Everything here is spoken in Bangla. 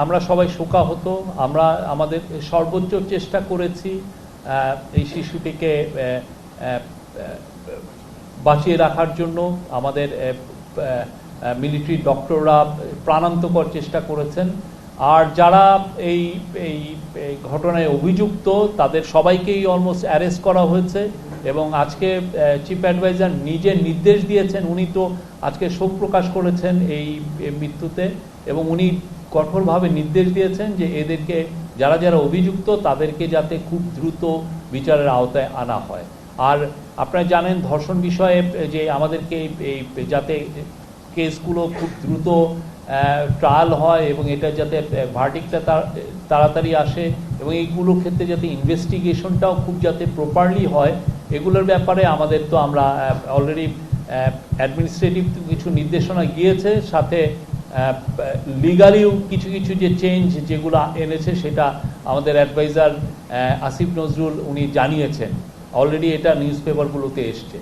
আমরা সবাই শোকাহত। আমরা আমাদের সর্বোচ্চ চেষ্টা করেছি এই শিশুটিকে বাঁচিয়ে রাখার জন্য। আমাদের মিলিটারি ডক্টররা প্রাণান্তকর চেষ্টা করেছেন। আর যারা এই এই ঘটনায় অভিযুক্ত তাদের সবাইকেই অলমোস্ট অ্যারেস্ট করা হয়েছে এবং আজকে চিফ অ্যাডভাইজার নিজে নির্দেশ দিয়েছেন। উনি তো আজকে শোক প্রকাশ করেছেন এই মৃত্যুতে এবং উনি কঠোরভাবে নির্দেশ দিয়েছেন যে এদেরকে যারা যারা অভিযুক্ত তাদেরকে যাতে খুব দ্রুত বিচারের আওতায় আনা হয়। আর আপনারা জানেন ধর্ষণ বিষয়ে যে আমাদেরকে এই যাতে কেসগুলো খুব দ্রুত ট্রায়াল হয় এবং এটা যাতে ভার্ডিক্টটা তাড়াতাড়ি আসে এবং এইগুলোর ক্ষেত্রে যাতে ইনভেস্টিগেশনটাও খুব যাতে প্রপারলি হয়, এগুলোর ব্যাপারে আমাদের তো আমরা অলরেডি অ্যাডমিনিস্ট্রেটিভ কিছু নির্দেশনা গিয়েছে, সাথে লিগালিও কিছু কিছু যে চেঞ্জ যেগুলো এনেছে সেটা আমাদের অ্যাডভাইজার আসিফ নজরুল উনি জানিয়েছেন। অলরেডি এটা নিউজ পেপারগুলোতে এসছে।